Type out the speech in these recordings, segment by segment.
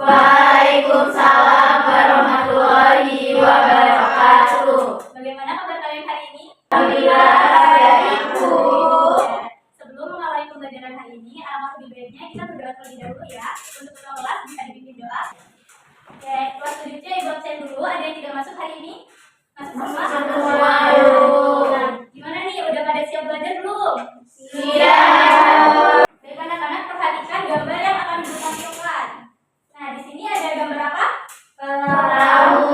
Waalaikumsalam warahmatullahi wabarakatuh. Bagaimana kabar kalian hari ini? Alhamdulillah, baik, Ibu. Sebelum mengawali pembelajaran hari ini, alangkah lebih baiknya kita berdoa terlebih dahulu ya. Untuk ketua kelas bisa dipimpin doa. Oke, kelas selanjutnya Ibu absen dulu. Ada yang tidak masuk hari ini? Masuk semua? Semua. Nah, gimana nih? Udah pada siap belajar belum? Siap. Baik anak-anak, perhatikan gambar yang akan Ibu tampilkan. Nah, di sini ada gambar apa? Perahu.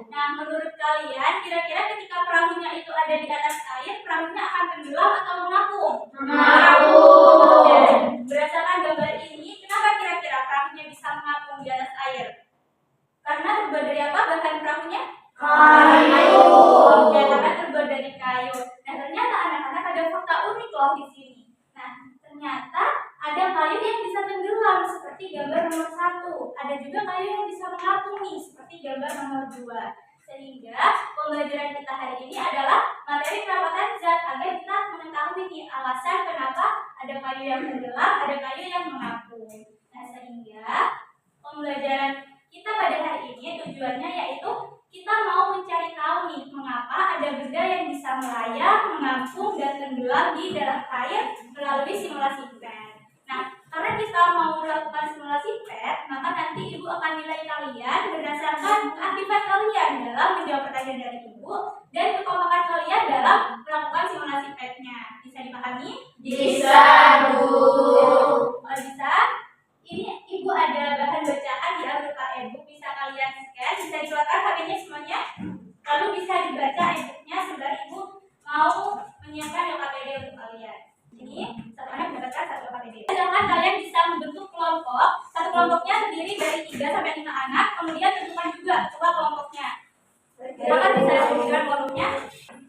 Nah, menurut kalian, kira-kira ketika perahunya itu ada di atas air, perahunya akan tenggelam atau mengapung? Mengapung. Berdasarkan gambar ini, kenapa kira-kira perahunya bisa mengapung di atas air? Karena terbuat dari apa bahan perahunya? Kayu. Oke, karena terbuat dari kayu. Nah, ternyata anak-anak ada fakta unik loh di sini. Nah, ternyata ada kayu yang bisa tenggelam seperti gambar nomor 1. Ada juga kayu yang bisa mengapung nih seperti gambar nomor 2. Sehingga pembelajaran kita hari ini adalah materi perapatan zat agar kita mengetahui nih alasan kenapa ada kayu yang tenggelam, ada kayu yang mengapung. Nah, sehingga pembelajaran kita pada hari ini tujuannya yaitu kita mau mencari tahu nih mengapa ada benda yang bisa melayang, mengapung, dan tenggelam di dalam air melalui simulasi PET. Nah, karena kita mau melakukan simulasi PET, maka nanti Ibu akan nilai kalian berdasarkan akibat kalian dalam menjawab pertanyaan dari Ibu dan kekompakan kalian dalam melakukan simulasi PET-nya. Bisa dipahami? Bisa, Bu. Kalau bisa, ini Ibu ada bahan bacaan ya berupa e-book, bisa kalian scan, bisa dikeluarkan HP-nya semuanya, lalu bisa dibaca e-booknya sembari Ibu mau menyiapkan LKPD untuk kalian. Jadi satu anak mendapatkan satu LKPD. Sedangkan kalian bisa membentuk kelompok, satu kelompoknya terdiri dari 3 sampai 5 anak, kemudian tentukan juga ketua kelompoknya. Silakan bisa disebutkan kelompoknya.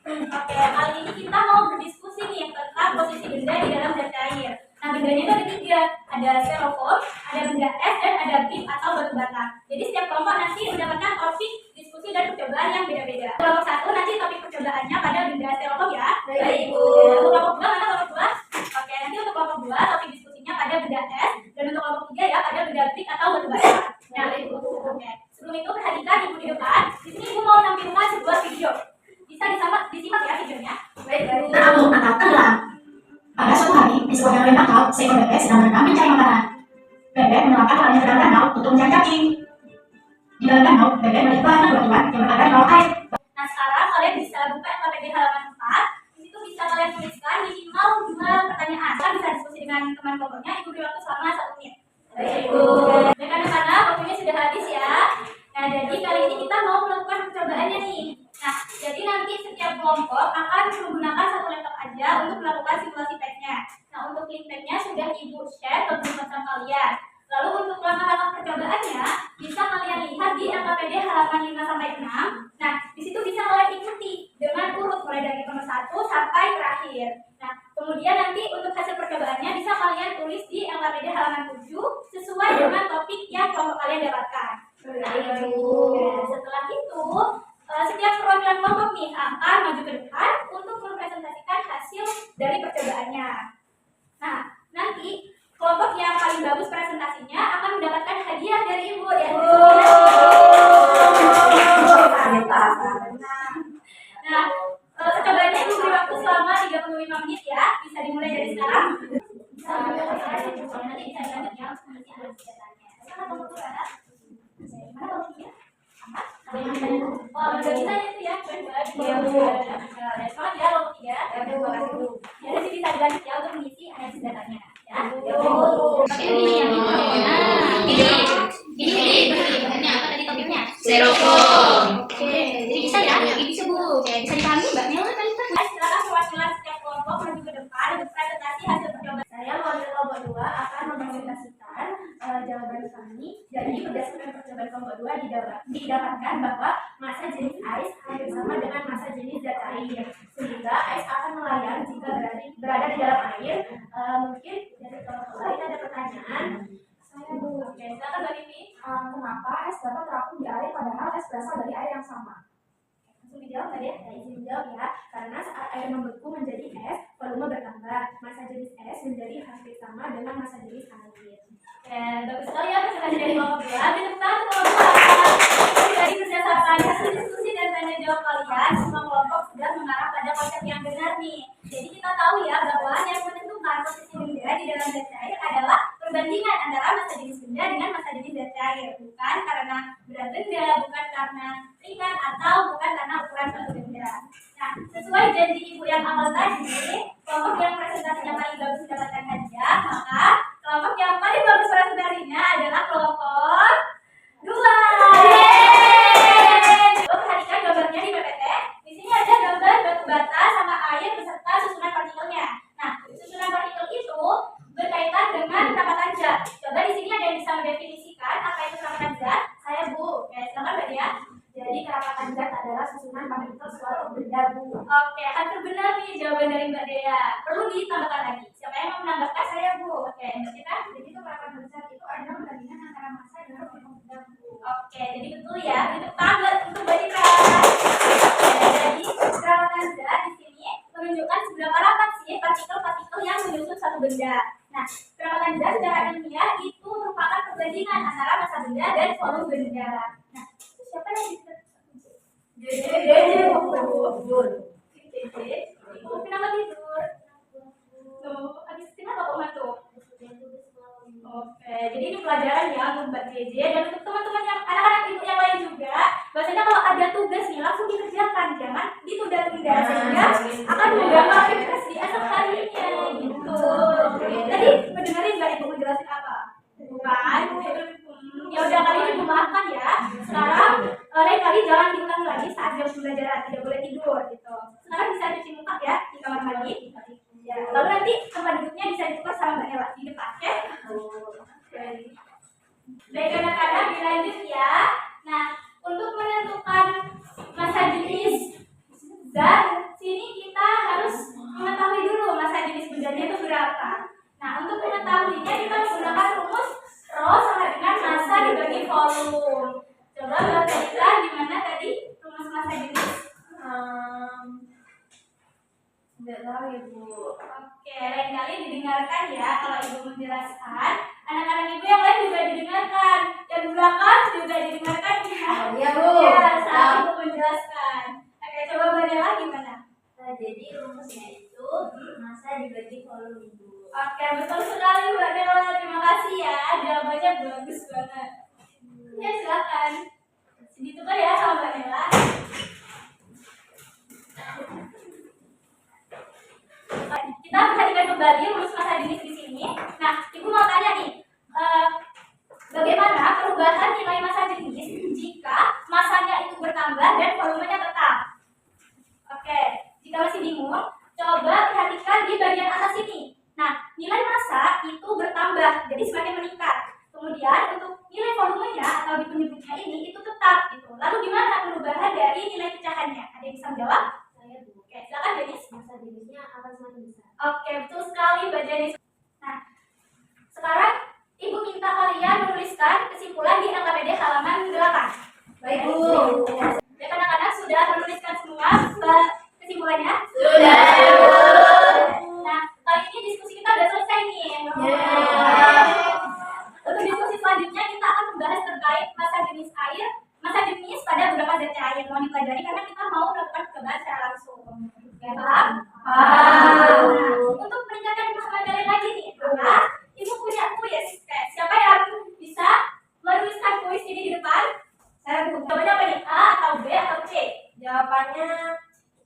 Oke, kali ini kita mau berdiskusi nih tentang posisi benda di dalam zat cair. Nah, bendanya itu ada 3, ada styrofoam, ada benda es, dan ada bib atau batu bata. Jadi setiap kelompok nanti mendapatkan topik diskusi dan percobaan yang beda-beda. Kelompok 1 nanti topik percobaannya pada benda styrofoam ya. Baik, Bu. Untuk kelompok 2 mana kelompok 2? Oke, nanti untuk kelompok 2 topik diskusinya pada benda es, dan untuk kelompok 3 ya pada benda bib atau batu bata. Nah, oke. Sebelum itu perhatikan Ibu di depan. Di sini Ibu mau menampilkan sebuah video. Bisa disimak ya videonya. Baik. Terapung atau tenggelam. Pada suatu hari, di sebuah danau yang dangkal, seekor bebek sedang berenang mencari makanan. Bebek menerapkan kalanya ke dalam danau untuk mencari cacing. Di dalam danau, bebek melihat banyak batuan yang berada di bawah air. Nah, sekarang kalian bisa buka LKPD halaman 4. Di situ bisa kalian tuliskan minimal 2 pertanyaan. Kalian bisa diskusi dengan teman kelompoknya. Ibu beri waktu selama 1 menit. Baik, Bu. Dan karena waktunya sudah habis ya. Nah, jadi kali ini kita mau melakukan percobaannya nih. Nah, jadi nanti setiap kelompok akan menggunakan 1 laptop aja untuk melakukan simulasi PET-nya. Nah, untuk link PET-nya sudah Ibu share ke grup WhatsApp kalian. Lalu untuk langkah-langkah percobaannya bisa kalian lihat di LKPD halaman 5 sampai 6. Nah, di situ bisa kalian ikuti dengan urut mulai dari nomor 1 sampai terakhir. Nah, kemudian nanti untuk hasil percobaannya bisa kalian tulis di LKPD halaman 7 sesuai dengan topik yang kelompok kalian dapatkan. Nah, setelah itu setiap perwakilan kelompok nih akan maju ke depan untuk mempresentasikan hasil dari percobaannya. Nah, nanti kelompok yang paling bagus presentasinya akan mendapatkan hadiah dari Ibu ya. Nah, percobaannya Ibu beri waktu selama 35 menit ya. Bisa dimulai dari sekarang. Nanti bisa dilanjut ya untuk mengisi alat senjatanya. Sekarang kelompok berada. Mana kelompoknya? Wah, udah kita itu ya. Semangat ya kelompok 3. Jadi bisa dilanjut ya untuk mengisi alat senjatanya. Ya. Ini bahannya apa tadi topiknya? Styrofoam. Oke, jadi bisa ya? Bisa Bu. Oke, bisa dipahami Mbak Mel kan? Silakan perwakilan setiap kelompok maju ke depan untuk presentasi hasil percobaan. Saya mewakili kelompok 2 akan mempresentasikan jawaban kami. Jadi berdasarkan percobaan kelompok 2 didapatkan bahwa massa jenis ais hampir sama dengan massa jenis zat air, sehingga ais akan melayang jika berada di dalam air. Mungkin dari kelompok lain ada pertanyaan. Saya Bu. Oke, silakan Mbak Vivi. Kenapa es dapat terapung di air padahal es berasal dari air yang sama? Langsung dijawab tadi ya, izin dijawab ya. Karena saat air membeku menjadi es, volume bertambah, massa jenis es menjadi hampir sama dengan massa jenis air. Bagus sekali ya presentasi dari kelompok 2, bertepuk tangan untuk kelompok 8. Dari berdasarkan hasil diskusi dan tanya jawab kalian, semua kelompok sudah mengarah pada konsep yang benar nih. Jadi kita tahu ya bahwa yang menentukan posisi benda di dalam zat cair adalah perbandingan antara massa jenis benda dengan massa jenis zat cair, bukan karena berat benda, bukan karena ringan, atau bukan karena ukuran suatu benda. Nah, sesuai janji ibu yang awal tadi, kelompok yang presentasinya paling bagus mendapatkan hadiah, maka kelompok yang paling bagus presentasinya adalah kelompok 2. Coba perhatikan gambarnya di PPT. Di sini ada gambar batu bata sama air beserta susunan partikelnya. Nah, susunan partikel itu berkaitan dengan perapatan zat. Coba di sini ada yang bisa mendefinisikan apa itu perapatan zat? Saya Bu. Oke, silakan Mbak Dia. Jadi kerapatan zat adalah susunan partikel suatu benda, Bu. Oke, hampir benar nih jawaban dari Mbak Dea. Perlu ditambahkan lagi. Siapa yang mau menambahkan? Saya Bu. Oke, Mbak Cita. Jadi itu kerapatan zat itu adalah perbandingan antara massa dengan volume benda, Bu. Oke, jadi betul ya. Itu tanggal untuk Mbak Cita. Oke, jadi kerapatan zat di sini menunjukkan seberapa rapat sih partikel-partikel yang menyusun satu benda. Nah, kerapatan zat secara ilmiah itu merupakan perbandingan antara massa benda dan volume benda. Nah, itu siapa yang bisa? Dede, Ibu kenapa tidur? Tuh, habis kenapa kok ngantuk? Oke, jadi ini pelajaran ya untuk Mbak JJ dan untuk teman-teman yang anak-anak ibu yang lain juga. Bahwasanya kalau ada tugas nih langsung dikerjakan, jangan ditunda-tunda sehingga akan mengganggu aktivitas di esok harinya gitu. Tadi mendengarin nggak ibu menjelaskan apa? Bukan? Ya udah kali ini ibu maafkan ya. Sekarang lain kali jangan diulangi lagi saat jam pembelajaran, tidak boleh tidur gitu. Sekarang bisa cuci muka ya di kamar mandi. Ya, lalu nanti tempat duduknya bisa ditukar sama Mbak Ella di depan, oke? Baik anak-anak, dilanjut ya. Nah, untuk menentukan massa jenis zat, sini kita harus mengetahui dulu massa jenis bendanya itu berapa. Nah, untuk mengetahuinya kita menggunakan rumus Rho sama dengan massa dibagi volume. Coba Mbak Ella gimana tadi rumus massa jenis? Tidak tahu ya Bu. Oke, lain kali didengarkan ya kalau ibu menjelaskan. Anak-anak ibu yang lain juga didengarkan. Yang belakang juga didengarkan ya. Iya Bu. Ya, saat ibu menjelaskan. Oke, coba Mbak Dela gimana? Jadi rumusnya itu massa dibagi volume Ibu. Oke, betul sekali Mbak Dela. Terima kasih ya. Jawabannya bagus banget. Ya, silakan. Segitu kan ya sama Mbak Dela. Kita perhatikan kembali rumus massa jenis di sini. Nah, ibu mau tanya nih, bagaimana perubahan nilai massa jenis jika massanya itu bertambah dan volumenya tetap? Oke, jika masih bingung, coba perhatikan di bagian atas ini. Nah, nilai massa itu bertambah, jadi semakin meningkat. Kemudian untuk nilai volumenya atau di penyebutnya ini itu tetap gitu. Lalu gimana perubahan dari nilai pecahannya? Ada yang bisa menjawab? Oke, silakan Denis. Massa jenisnya akan semakin besar. Oke, betul sekali Mbak Denis. Nah, sekarang Ibu minta kalian menuliskan kesimpulan di LKPD halaman 8. Baik Bu. Ya, anak-anak sudah menuliskan semua kesimpulannya? Sudah Bu. Nah, kali ini diskusi kita udah selesai nih. Untuk diskusi selanjutnya kita akan membahas terkait massa jenis air, massa jenis pada beberapa zat cair. Mau dipelajari karena kita mau melakukan percobaan secara langsung. Ya, paham? Untuk meningkatkan pemahaman kalian lagi nih, maka Ibu punya kuis. Siapa yang bisa menuliskan kuis ini di depan? Saya Bu. Jawabannya apa nih? A atau B atau C? Jawabannya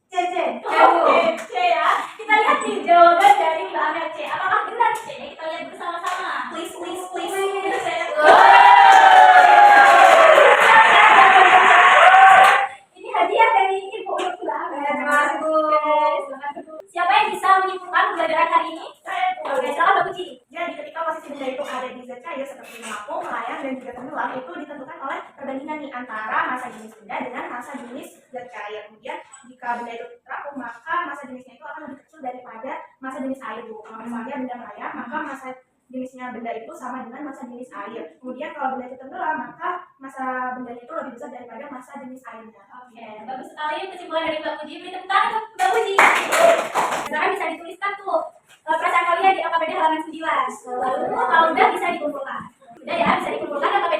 C. Oke, C ya. Kita lihat nih jawaban dari Mbak Amel C. Apakah benar C? Kita lihat bersama-sama. Please. Ini hadiah dari Ibu untuk Mbak Amel. Terima kasih, Bu. Silakan Bu. Siapa yang bisa menyimpulkan pembelajaran hari ini? Saya Bu. Oke, silakan Mbak Puji. Jadi ketika posisi benda itu ada di zat cair seperti mengapung, melayang, dan juga tenggelam itu ditentukan oleh perbandingan nih antara massa jenis benda dengan massa jenis zat cair. Kemudian jika benda itu terapung maka massa jenisnya itu akan lebih kecil daripada massa jenis air Bu. Kalau misalnya benda melayang maka massa jenisnya benda itu sama dengan massa jenis air. Kemudian kalau benda itu tenggelam maka massa bendanya itu lebih besar daripada massa jenis airnya. Oke, bagus sekali kesimpulan dari Mbak Puji. Beri tepuk tangan untuk Mbak Puji. Sekarang bisa dituliskan tuh perasaan kalian di LKPD halaman 9. Lalu kalau udah bisa dikumpulkan. Udah ya, bisa dikumpulkan LKPD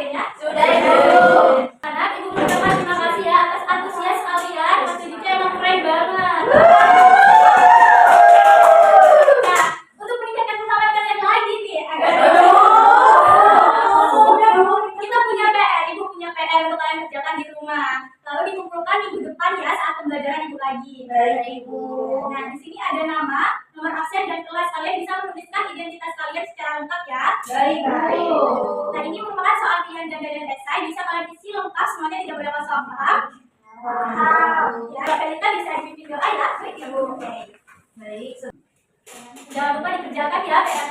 lagi. Baik, Ibu. Nah, di sini ada nama, nomor absen dan kelas. Kalian bisa menuliskan identitas kalian secara lengkap ya. Baik, Bu. Nah, ini merupakan soal pilihan ganda dan esai. Bisa kalian isi lengkap, semuanya tidak boleh kosong. Paham? Paham. Ya, kita bisa bikin doa ya. Baik, Ibu. Baik. Jangan lupa dikerjakan ya PR